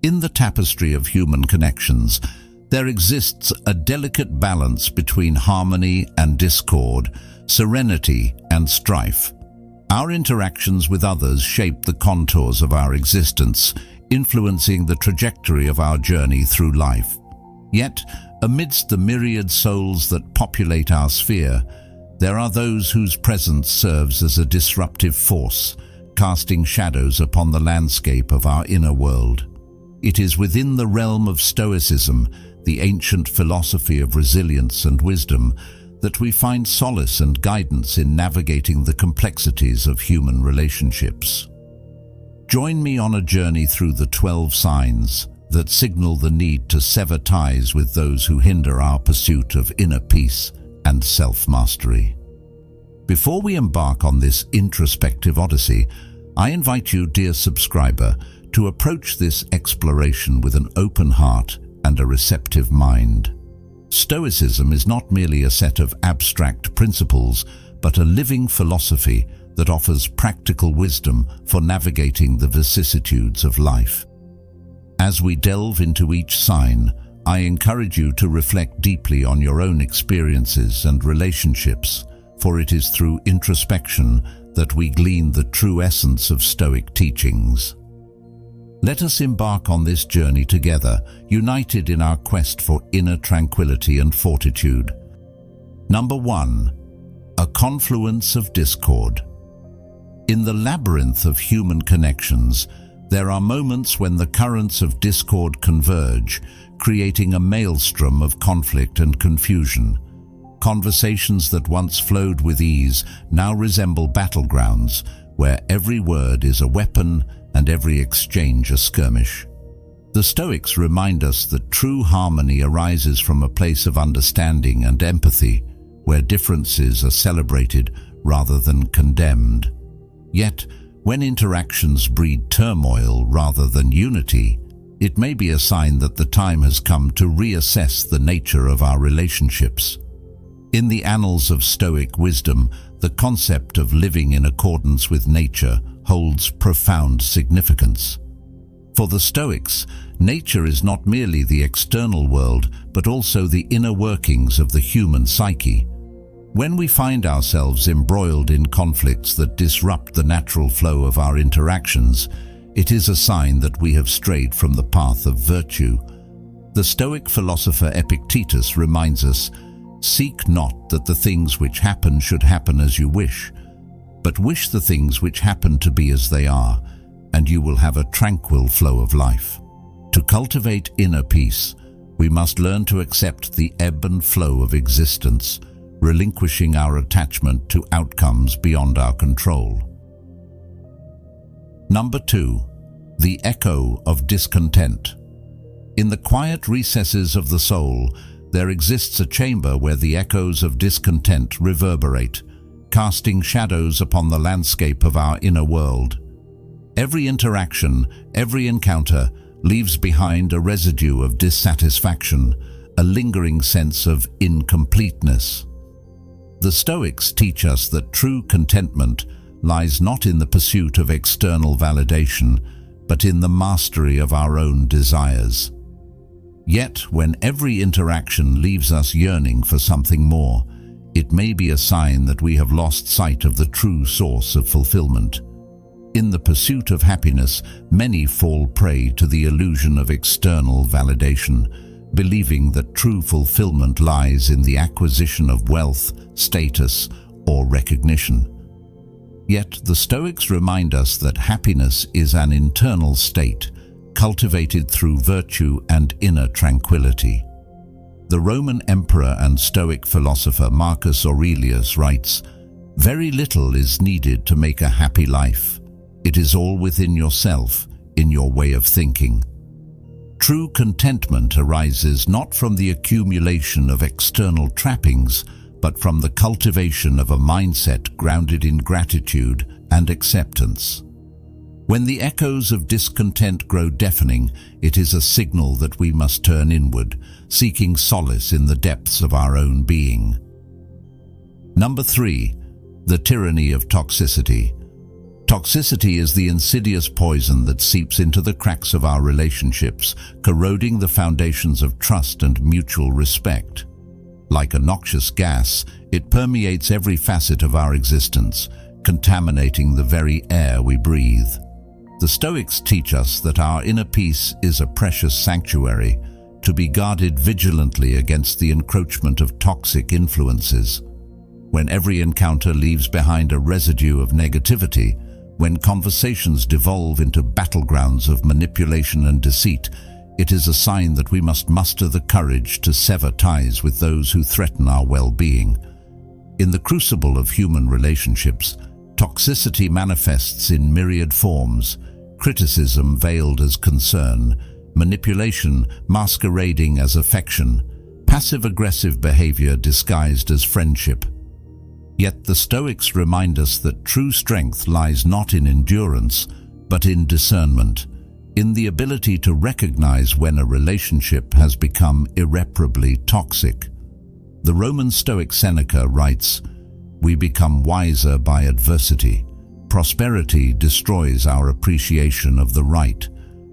In the tapestry of human connections, there exists a delicate balance between harmony and discord, serenity and strife. Our interactions with others shape the contours of our existence, influencing the trajectory of our journey through life. Yet, amidst the myriad souls that populate our sphere, there are those whose presence serves as a disruptive force, casting shadows upon the landscape of our inner world. It is within the realm of Stoicism, the ancient philosophy of resilience and wisdom, that we find solace and guidance in navigating the complexities of human relationships. Join me on a journey through the 12 signs that signal the need to sever ties with those who hinder our pursuit of inner peace and self-mastery. Before we embark on this introspective odyssey, I invite you, dear subscriber, to approach this exploration with an open heart and a receptive mind. Stoicism is not merely a set of abstract principles, but a living philosophy that offers practical wisdom for navigating the vicissitudes of life. As we delve into each sign, I encourage you to reflect deeply on your own experiences and relationships, for it is through introspection that we glean the true essence of Stoic teachings. Let us embark on this journey together, united in our quest for inner tranquility and fortitude. Number 1. A confluence of discord. In the labyrinth of human connections, there are moments when the currents of discord converge, creating a maelstrom of conflict and confusion. Conversations that once flowed with ease now resemble battlegrounds, where every word is a weapon and every exchange a skirmish. The Stoics remind us that true harmony arises from a place of understanding and empathy, where differences are celebrated rather than condemned. Yet, when interactions breed turmoil rather than unity, it may be a sign that the time has come to reassess the nature of our relationships. In the annals of Stoic wisdom, the concept of living in accordance with nature holds profound significance. For the Stoics, nature is not merely the external world, but also the inner workings of the human psyche. When we find ourselves embroiled in conflicts that disrupt the natural flow of our interactions, it is a sign that we have strayed from the path of virtue. The Stoic philosopher Epictetus reminds us, "Seek not that the things which happen should happen as you wish, but wish the things which happen to be as they are, and you will have a tranquil flow of life." To cultivate inner peace, we must learn to accept the ebb and flow of existence, relinquishing our attachment to outcomes beyond our control. Number 2. The echo of discontent. In the quiet recesses of the soul, there exists a chamber where the echoes of discontent reverberate, casting shadows upon the landscape of our inner world. Every interaction, every encounter, leaves behind a residue of dissatisfaction, a lingering sense of incompleteness. The Stoics teach us that true contentment lies not in the pursuit of external validation, but in the mastery of our own desires. Yet, when every interaction leaves us yearning for something more, it may be a sign that we have lost sight of the true source of fulfillment. In the pursuit of happiness, many fall prey to the illusion of external validation, believing that true fulfillment lies in the acquisition of wealth, status, or recognition. Yet the Stoics remind us that happiness is an internal state, cultivated through virtue and inner tranquility. The Roman emperor and Stoic philosopher Marcus Aurelius writes, "Very little is needed to make a happy life. It is all within yourself, in your way of thinking." True contentment arises not from the accumulation of external trappings, but from the cultivation of a mindset grounded in gratitude and acceptance. When the echoes of discontent grow deafening, it is a signal that we must turn inward, seeking solace in the depths of our own being. Number 3. The tyranny of toxicity. Toxicity is the insidious poison that seeps into the cracks of our relationships, corroding the foundations of trust and mutual respect. Like a noxious gas, it permeates every facet of our existence, contaminating the very air we breathe. The Stoics teach us that our inner peace is a precious sanctuary, to be guarded vigilantly against the encroachment of toxic influences. When every encounter leaves behind a residue of negativity, when conversations devolve into battlegrounds of manipulation and deceit, it is a sign that we must muster the courage to sever ties with those who threaten our well-being. In the crucible of human relationships, toxicity manifests in myriad forms: criticism veiled as concern, manipulation masquerading as affection, passive-aggressive behavior disguised as friendship. Yet the Stoics remind us that true strength lies not in endurance, but in discernment, in the ability to recognize when a relationship has become irreparably toxic. The Roman Stoic Seneca writes, "We become wiser by adversity. Prosperity destroys our appreciation of the right.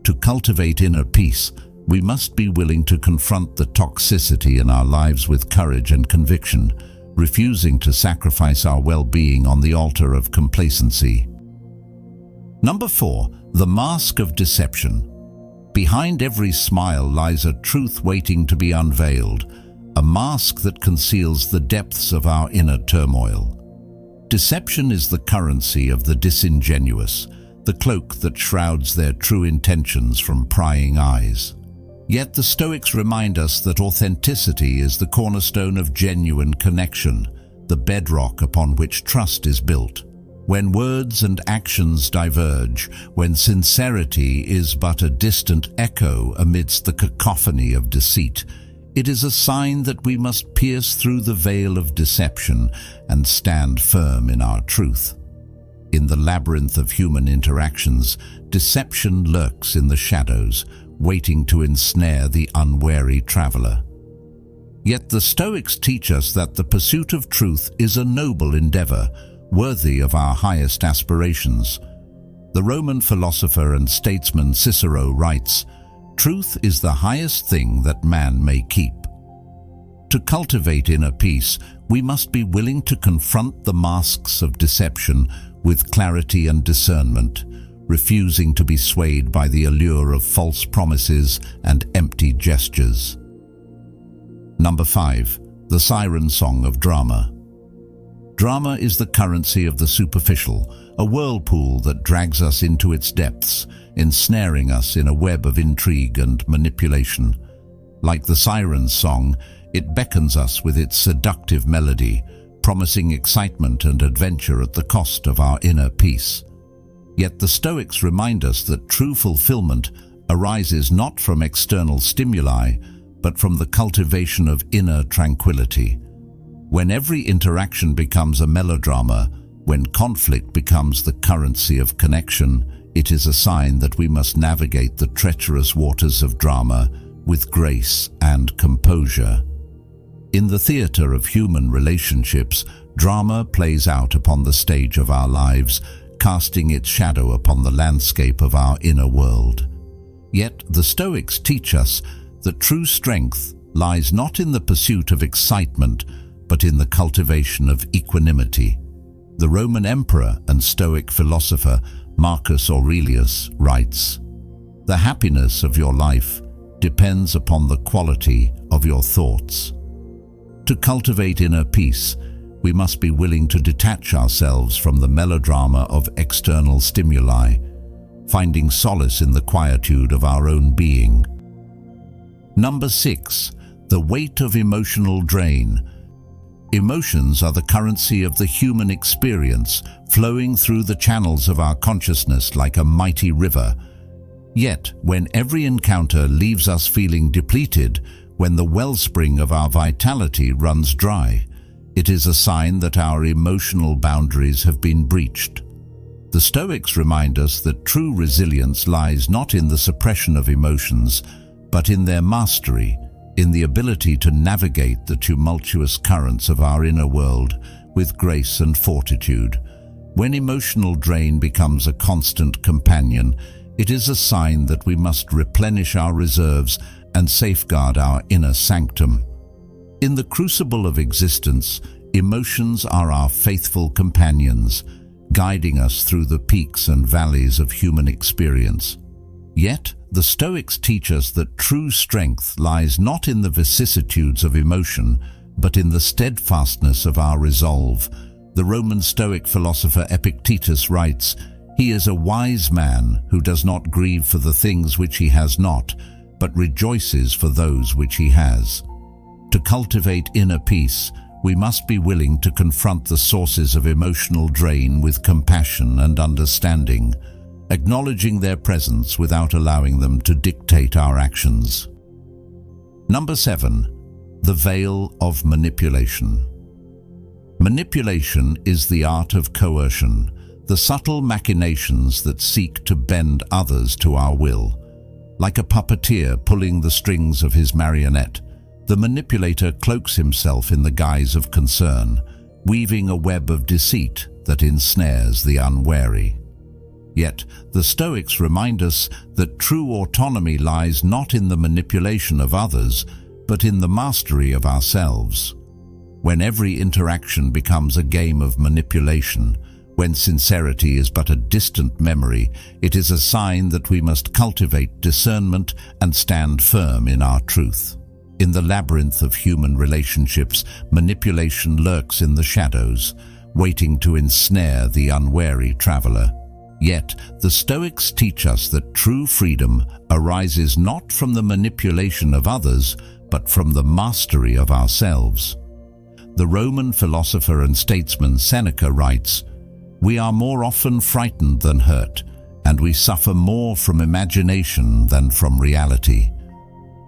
To cultivate inner peace, we must be willing to confront the toxicity in our lives with courage and conviction, refusing to sacrifice our well-being on the altar of complacency." Number 4, the mask of deception. Behind every smile lies a truth waiting to be unveiled, a mask that conceals the depths of our inner turmoil. Deception is the currency of the disingenuous, the cloak that shrouds their true intentions from prying eyes. Yet the Stoics remind us that authenticity is the cornerstone of genuine connection, the bedrock upon which trust is built. When words and actions diverge, when sincerity is but a distant echo amidst the cacophony of deceit, it is a sign that we must pierce through the veil of deception and stand firm in our truth. In the labyrinth of human interactions, deception lurks in the shadows, waiting to ensnare the unwary traveler. Yet the Stoics teach us that the pursuit of truth is a noble endeavor, worthy of our highest aspirations. The Roman philosopher and statesman Cicero writes, "Truth is the highest thing that man may keep." To cultivate inner peace, we must be willing to confront the masks of deception with clarity and discernment, refusing to be swayed by the allure of false promises and empty gestures. Number 5, the Siren song of drama. Drama is the currency of the superficial, a whirlpool that drags us into its depths, ensnaring us in a web of intrigue and manipulation. Like the Siren's song, it beckons us with its seductive melody, promising excitement and adventure at the cost of our inner peace. Yet the Stoics remind us that true fulfillment arises not from external stimuli, but from the cultivation of inner tranquility. When every interaction becomes a melodrama, when conflict becomes the currency of connection, it is a sign that we must navigate the treacherous waters of drama with grace and composure. In the theater of human relationships, drama plays out upon the stage of our lives, casting its shadow upon the landscape of our inner world. Yet the Stoics teach us that true strength lies not in the pursuit of excitement, but in the cultivation of equanimity. The Roman emperor and Stoic philosopher Marcus Aurelius writes, "The happiness of your life depends upon the quality of your thoughts." To cultivate inner peace, we must be willing to detach ourselves from the melodrama of external stimuli, finding solace in the quietude of our own being. Number 6, the weight of emotional drain. Emotions are the currency of the human experience, flowing through the channels of our consciousness like a mighty river. Yet, when every encounter leaves us feeling depleted, when the wellspring of our vitality runs dry, it is a sign that our emotional boundaries have been breached. The Stoics remind us that true resilience lies not in the suppression of emotions, but in their mastery, in the ability to navigate the tumultuous currents of our inner world with grace and fortitude. When emotional drain becomes a constant companion, it is a sign that we must replenish our reserves and safeguard our inner sanctum. In the crucible of existence, emotions are our faithful companions, guiding us through the peaks and valleys of human experience. Yet, the Stoics teach us that true strength lies not in the vicissitudes of emotion, but in the steadfastness of our resolve. The Roman Stoic philosopher Epictetus writes, "He is a wise man who does not grieve for the things which he has not, but rejoices for those which he has." To cultivate inner peace, we must be willing to confront the sources of emotional drain with compassion and understanding, acknowledging their presence without allowing them to dictate our actions. Number 7. The veil of manipulation. Manipulation is the art of coercion, the subtle machinations that seek to bend others to our will. Like a puppeteer pulling the strings of his marionette, the manipulator cloaks himself in the guise of concern, weaving a web of deceit that ensnares the unwary. Yet, the Stoics remind us that true autonomy lies not in the manipulation of others, but in the mastery of ourselves. When every interaction becomes a game of manipulation, when sincerity is but a distant memory, it is a sign that we must cultivate discernment and stand firm in our truth. In the labyrinth of human relationships, manipulation lurks in the shadows, waiting to ensnare the unwary traveler. Yet, the Stoics teach us that true freedom arises not from the manipulation of others, but from the mastery of ourselves. The Roman philosopher and statesman Seneca writes, "We are more often frightened than hurt, and we suffer more from imagination than from reality."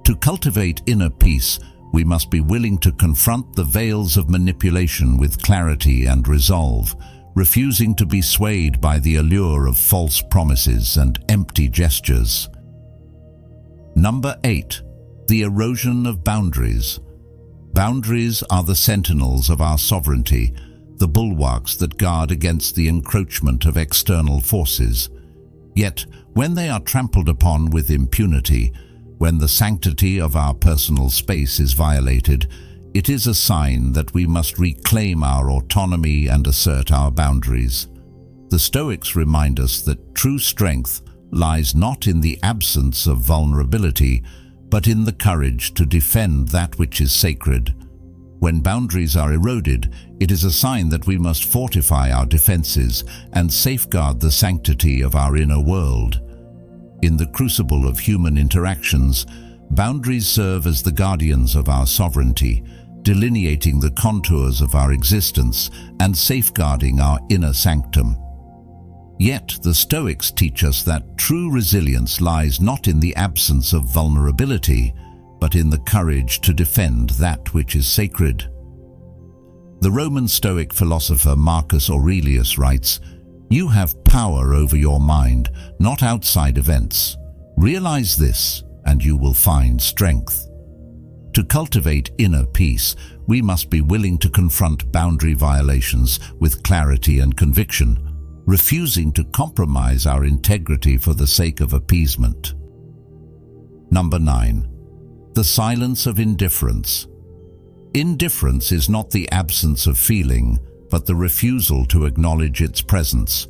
To cultivate inner peace, we must be willing to confront the veils of manipulation with clarity and resolve, refusing to be swayed by the allure of false promises and empty gestures. Number 8. The erosion of boundaries. Boundaries are the sentinels of our sovereignty, the bulwarks that guard against the encroachment of external forces. Yet, when they are trampled upon with impunity, when the sanctity of our personal space is violated, it is a sign that we must reclaim our autonomy and assert our boundaries. The Stoics remind us that true strength lies not in the absence of vulnerability, but in the courage to defend that which is sacred. When boundaries are eroded, it is a sign that we must fortify our defenses and safeguard the sanctity of our inner world. In the crucible of human interactions, boundaries serve as the guardians of our sovereignty, delineating the contours of our existence and safeguarding our inner sanctum. Yet the Stoics teach us that true resilience lies not in the absence of vulnerability, but in the courage to defend that which is sacred. The Roman Stoic philosopher Marcus Aurelius writes, "You have power over your mind, not outside events. Realize this, and you will find strength." To cultivate inner peace, we must be willing to confront boundary violations with clarity and conviction, refusing to compromise our integrity for the sake of appeasement. Number 9. The silence of indifference. Indifference is not the absence of feeling, but the refusal to acknowledge its presence,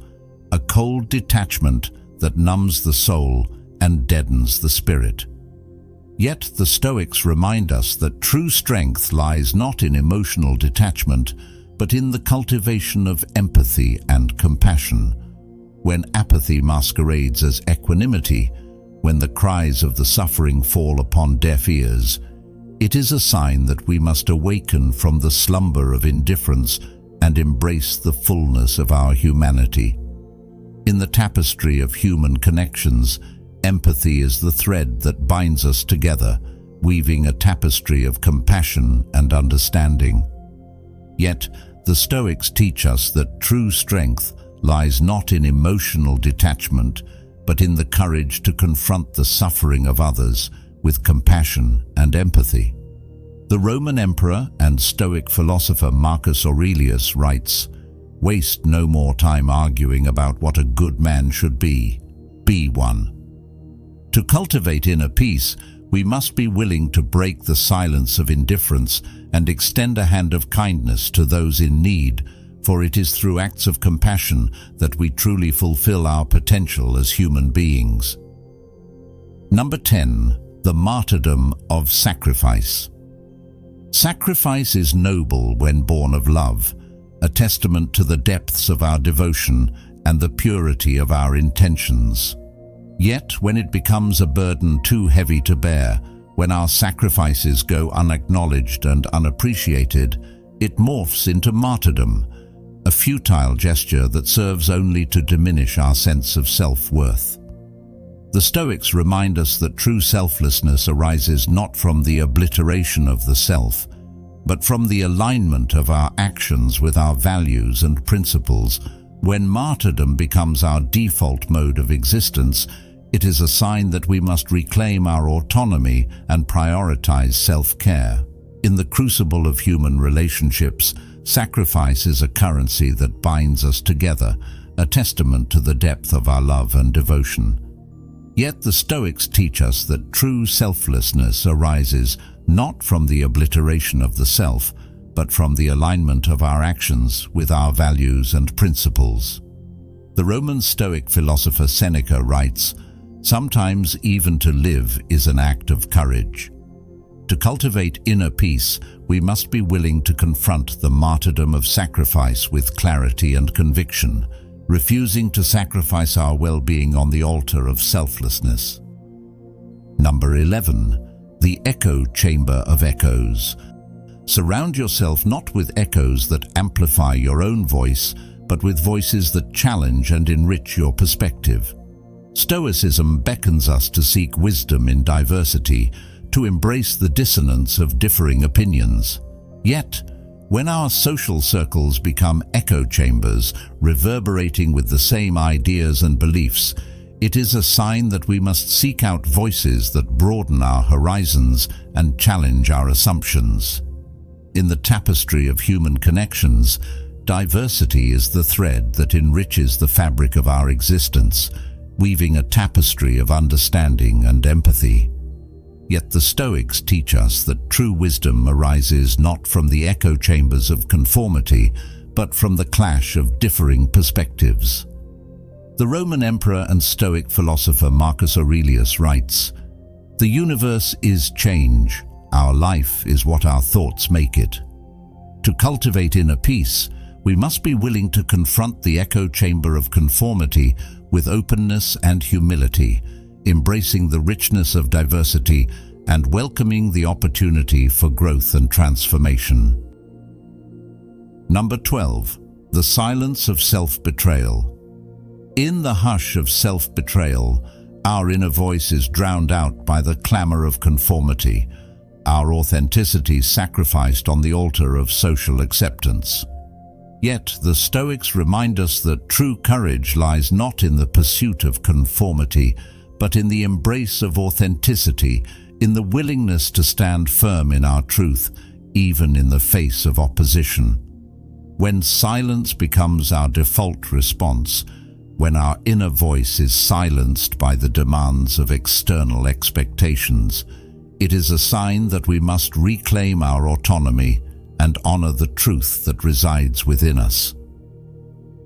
a cold detachment that numbs the soul and deadens the spirit. Yet the Stoics remind us that true strength lies not in emotional detachment, but in the cultivation of empathy and compassion. When apathy masquerades as equanimity, when the cries of the suffering fall upon deaf ears, it is a sign that we must awaken from the slumber of indifference and embrace the fullness of our humanity. In the tapestry of human connections, empathy is the thread that binds us together, weaving a tapestry of compassion and understanding. Yet, the Stoics teach us that true strength lies not in emotional detachment, but in the courage to confront the suffering of others with compassion and empathy. The Roman emperor and Stoic philosopher Marcus Aurelius writes, Waste no more time arguing about what a good man should be. Be one. To cultivate inner peace, we must be willing to break the silence of indifference and extend a hand of kindness to those in need, for it is through acts of compassion that we truly fulfill our potential as human beings. Number 10. The martyrdom of sacrifice. Sacrifice is noble when born of love, a testament to the depths of our devotion and the purity of our intentions. Yet, when it becomes a burden too heavy to bear, when our sacrifices go unacknowledged and unappreciated, it morphs into martyrdom, a futile gesture that serves only to diminish our sense of self-worth. The Stoics remind us that true selflessness arises not from the obliteration of the self, but from the alignment of our actions with our values and principles. When martyrdom becomes our default mode of existence, it is a sign that we must reclaim our autonomy and prioritize self-care. In the crucible of human relationships, sacrifice is a currency that binds us together, a testament to the depth of our love and devotion. Yet the Stoics teach us that true selflessness arises not from the obliteration of the self, but from the alignment of our actions with our values and principles. The Roman Stoic philosopher Seneca writes, "Sometimes even to live is an act of courage." To cultivate inner peace, we must be willing to confront the martyrdom of sacrifice with clarity and conviction, refusing to sacrifice our well-being on the altar of selflessness. Number 11. The echo chamber of echoes. Surround yourself not with echoes that amplify your own voice, but with voices that challenge and enrich your perspective. Stoicism beckons us to seek wisdom in diversity, to embrace the dissonance of differing opinions. Yet, when our social circles become echo chambers, reverberating with the same ideas and beliefs, it is a sign that we must seek out voices that broaden our horizons and challenge our assumptions. In the tapestry of human connections, diversity is the thread that enriches the fabric of our existence, weaving a tapestry of understanding and empathy. Yet the Stoics teach us that true wisdom arises not from the echo chambers of conformity, but from the clash of differing perspectives. The Roman emperor and Stoic philosopher Marcus Aurelius writes, "The universe is change. Our life is what our thoughts make it." To cultivate inner peace, we must be willing to confront the echo chamber of conformity with openness and humility, embracing the richness of diversity and welcoming the opportunity for growth and transformation. Number 12. The silence of self-betrayal. In the hush of self-betrayal, our inner voice is drowned out by the clamor of conformity, our authenticity sacrificed on the altar of social acceptance. Yet the Stoics remind us that true courage lies not in the pursuit of conformity, but in the embrace of authenticity, in the willingness to stand firm in our truth, even in the face of opposition. When silence becomes our default response, when our inner voice is silenced by the demands of external expectations, it is a sign that we must reclaim our autonomy and honor the truth that resides within us.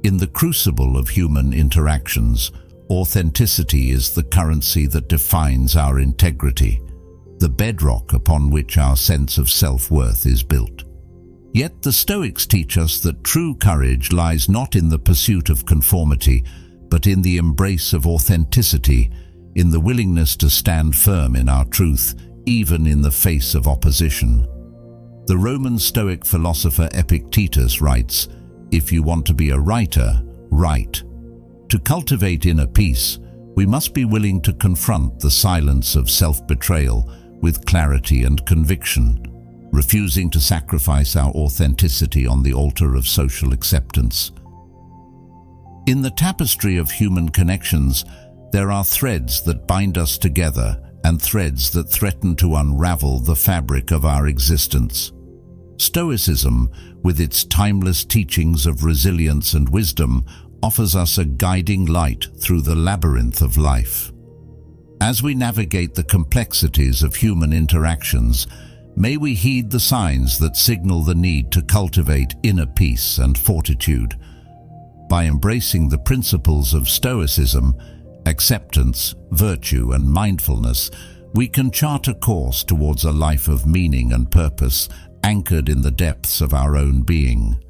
In the crucible of human interactions, authenticity is the currency that defines our integrity, the bedrock upon which our sense of self-worth is built. Yet the Stoics teach us that true courage lies not in the pursuit of conformity, but in the embrace of authenticity, in the willingness to stand firm in our truth, even in the face of opposition. The Roman Stoic philosopher Epictetus writes, "If you want to be a writer, write." To cultivate inner peace, we must be willing to confront the silence of self-betrayal with clarity and conviction, refusing to sacrifice our authenticity on the altar of social acceptance. In the tapestry of human connections, there are threads that bind us together and threads that threaten to unravel the fabric of our existence. Stoicism, with its timeless teachings of resilience and wisdom, offers us a guiding light through the labyrinth of life. As we navigate the complexities of human interactions, may we heed the signs that signal the need to cultivate inner peace and fortitude. By embracing the principles of Stoicism, acceptance, virtue, and mindfulness, we can chart a course towards a life of meaning and purpose, anchored in the depths of our own being.